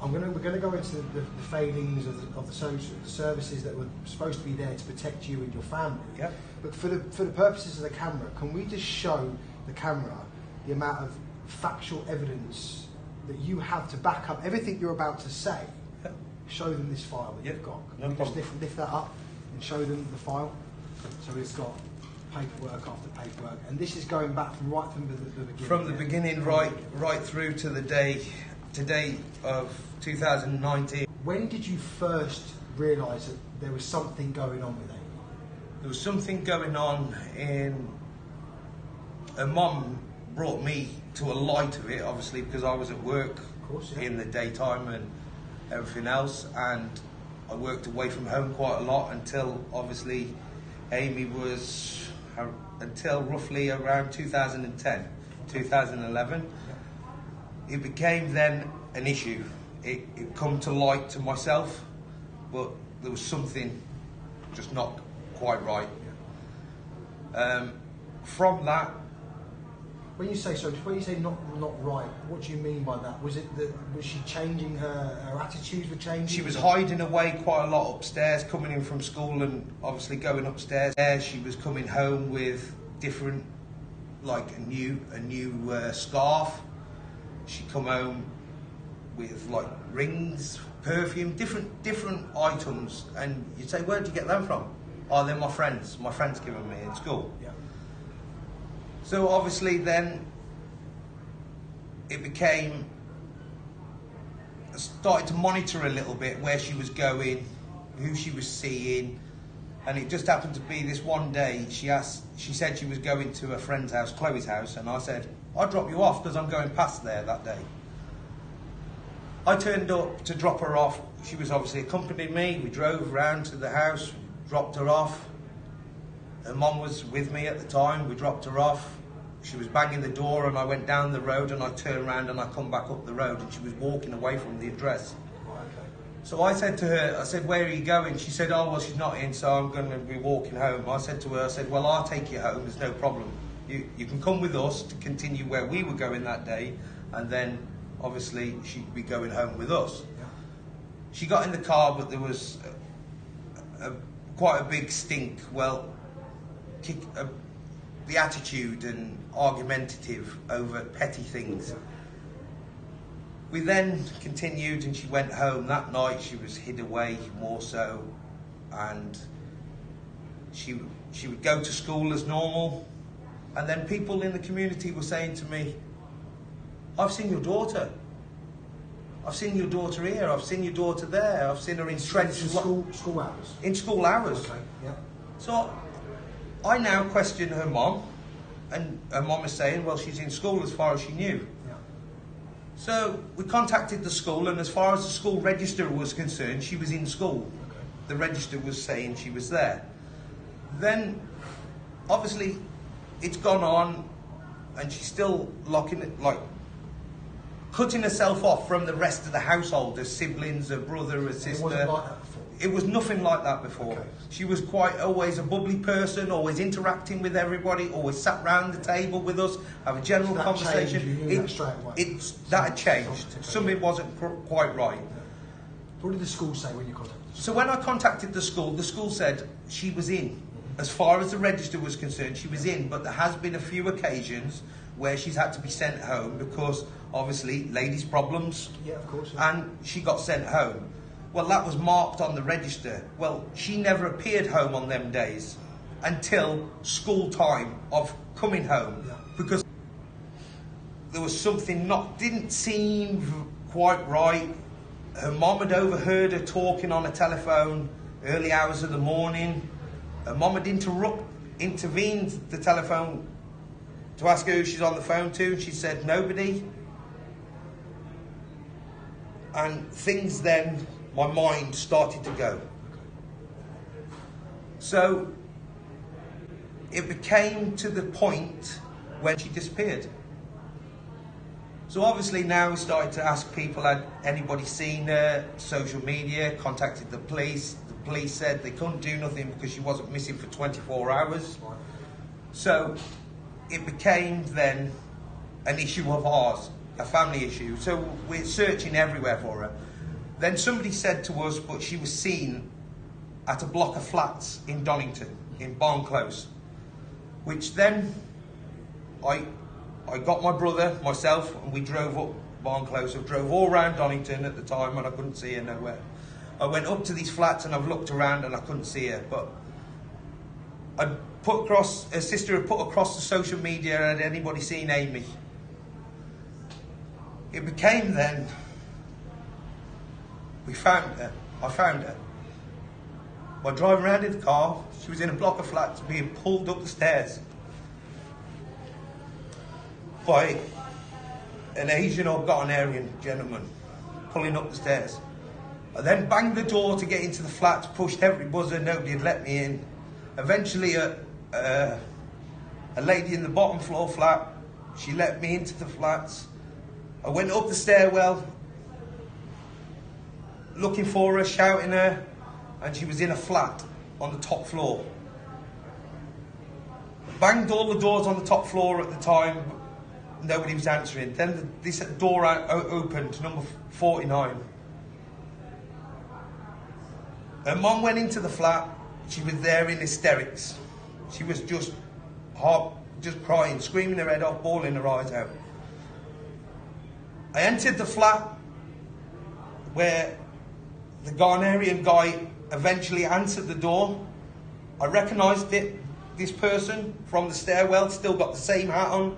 we're going to go into the failings of the social services that were supposed to be there to protect you and your family. Yep. But for the purposes of the camera, can we just show the camera the amount of factual evidence that you have to back up everything you're about to say? Yep. Show them this file that you've got. No Just problem. lift that up and show them the file. So we've got paperwork after paperwork, and this is going back from the beginning. From the beginning, right through to the day of 2019. When did you first realise that there was something going on with Amy? There was something going on in... Her mum brought me to a light of it, obviously, because I was at work in the daytime and everything else, and I worked away from home quite a lot until, obviously, Amy was... until roughly around 2010, 2011. It became then an issue. It come to light to myself, but there was something just not quite right. From that, when you say not right, what do you mean by that? Was she changing her attitudes were changing? She was hiding away quite a lot upstairs, coming in from school and obviously going upstairs. She was coming home with different, like a new scarf. She'd come home with like rings, perfume, different items, and you'd say, "Where'd you get them from?" "Oh, they're my friends. My friends given me in school." Yeah. So obviously then it became, I started to monitor a little bit where she was going, who she was seeing, and it just happened to be this one day she said she was going to a friend's house, Chloe's house, and I said, "I'll drop you off because I'm going past there that day." I turned up to drop her off. She was obviously accompanying me. We drove round to the house, dropped her off. Her mum was with me at the time. We dropped her off. She was banging the door and I went down the road and I turned around and I come back up the road and she was walking away from the address. So I said to her, I said, "Where are you going?" She said, "Oh, well, she's not in, so I'm going to be walking home." I said to her, I said, "Well, I'll take you home, there's no problem. You can come with us to continue where we were going that day, and then obviously she'd be going home with us." Yeah. She got in the car, but there was quite a big stink. Well, the attitude and argumentative over petty things. We then continued and she went home. That night she was hid away more so, and she would go to school as normal, and then people in the community were saying to me, "I've seen your daughter. I've seen your daughter here, I've seen your daughter there, I've seen her in trenches." In school hours? In school hours. Okay, yeah. So I now question her mum, and her mum is saying, "Well, she's in school as far as she knew." Yeah. So we contacted the school, and as far as the school register was concerned, she was in school. Okay. The register was saying she was there. Then, obviously, it's gone on, and she's still cutting herself off from the rest of the household, her siblings, her brother, her sister. It wasn't like that before? It was nothing like that before. Okay. She was always a bubbly person, always interacting with everybody, always sat round the table with us, have a general conversation. Changed, you knew that straight away? That had changed. Something wasn't quite right. Yeah. What did the school say when you contacted the school? So when I contacted the school said she was in. As far as the register was concerned, she was in, but there has been a few occasions where she's had to be sent home because, obviously, ladies' problems. Yeah, of course. Yeah. And she got sent home. Well, that was marked on the register. Well, she never appeared home on them days until school time of coming home, because there was something didn't seem quite right. Her mum had overheard her talking on a telephone early hours of the morning. Her mum had intervened the telephone to ask her who she's on the phone to, and she said nobody. And things then, my mind started to go. So it became to the point when she disappeared. So obviously now we started to ask people, had anybody seen her? Social media, contacted the police. The police said they couldn't do nothing because she wasn't missing for 24 hours. So it became then an issue of ours a family issue. So we're searching everywhere for her. Then somebody said to us, but she was seen at a block of flats in Donington, in Barn Close, which then I got my brother, myself, and we drove up Barn Close. I drove all around Donington at the time and I couldn't see her nowhere. I went up to these flats and I've looked around and I couldn't see her, but her sister had put across the social media, had anybody seen Amy? It became then, we found her, I found her. By driving around in the car, she was in a block of flats being pulled up the stairs by an Asian or Ghanaian gentleman pulling up the stairs. I then banged the door to get into the flats, pushed every buzzer, nobody had let me in. Eventually a lady in the bottom floor flat, she let me into the flats. I went up the stairwell looking for her, shouting her, and she was in a flat on the top floor. Banged all the doors on the top floor at the time, but nobody was answering. Then this door opened, number 49. Her mum went into the flat. She was there in hysterics. She was just crying, screaming her head off, bawling her eyes out. I entered the flat where the Ghanaian guy eventually answered the door. I recognised this person from the stairwell, still got the same hat on.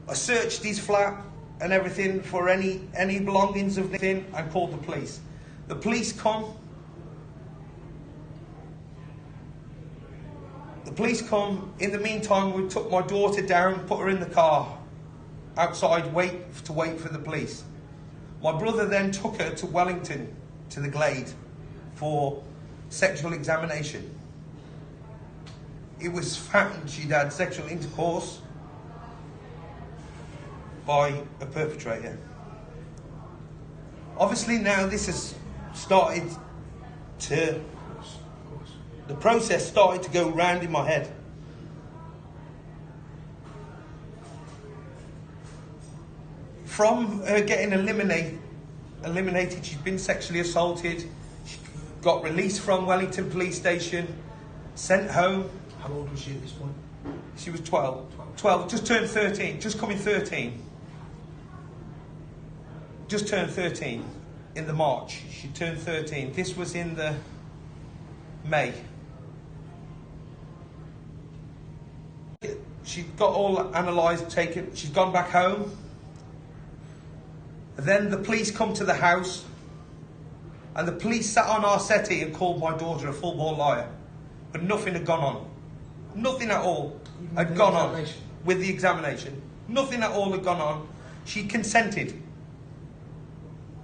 I searched his flat and everything for any belongings of anything and called the police. The police come. In the meantime, we took my daughter down, put her in the car outside, wait for the police. My brother then took her to Wellington, to the Glade, for sexual examination. It was found she'd had sexual intercourse by a perpetrator. Obviously now this has started to, the process started to go round in my head. From her getting eliminated, she's been sexually assaulted, she got released from Wellington Police Station, sent home. How old was she at this point? She was 12, just turned 13, just coming 13. Just turned 13 in the March. She turned 13. This was in the May. She got all analysed, taken. She's gone back home. Then the police come to the house, and the police sat on our settee and called my daughter a full-blown liar. But nothing had gone on. Nothing at all had gone on with the examination. Nothing at all had gone on. She consented.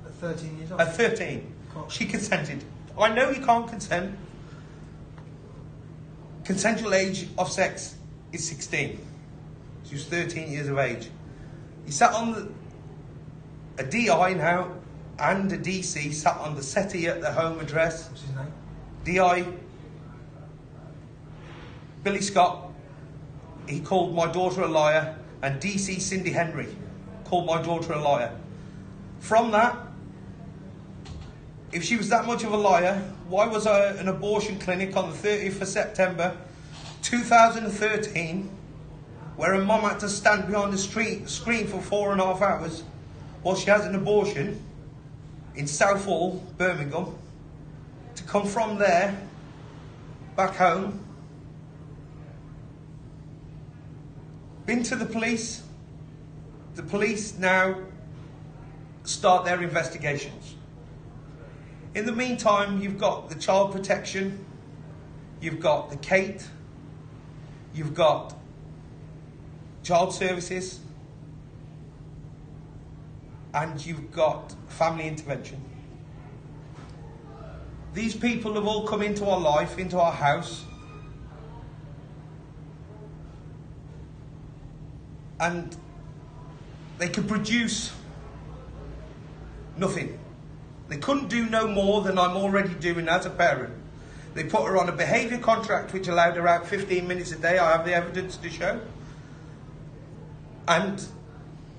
At 13 years old? At 13. She consented. I know you can't consent. Consensual age of sex is 16. She was 13 years of age. He sat on a DI now and a DC sat on the settee at the home address. What's his name? DI Billy Scott, he called my daughter a liar, and DC Cindy Henry called my daughter a liar. From that, if she was that much of a liar, why was I at an abortion clinic on the 30th of September 2013, where her mum had to stand behind the screen for 4.5 hours while she has an abortion in Southall, Birmingham, to come from there back home? Been to the police. The police now start their investigations. In the meantime, you've got the child protection, you've got the Kate, you've got child services, and you've got family intervention. These people have all come into our life, into our house, and they could produce nothing. They couldn't do no more than I'm already doing as a parent. They put her on a behaviour contract which allowed her out 15 minutes a day. I have the evidence to show. And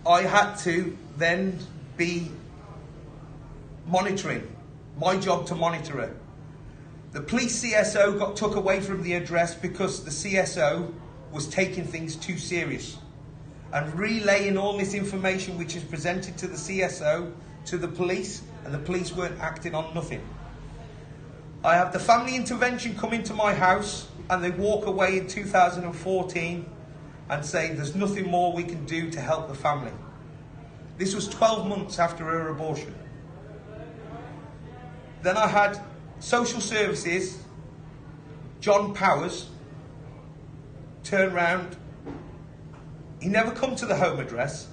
I had to then be monitoring. My job to monitor her. The police CSO got took away from the address because the CSO was taking things too serious and relaying all this information which is presented to the CSO to the police, and the police weren't acting on nothing. I have the family intervention come into my house and they walk away in 2014 and say there's nothing more we can do to help the family. This was 12 months after her abortion. Then I had social services, John Powers, turn round. He never come to the home address.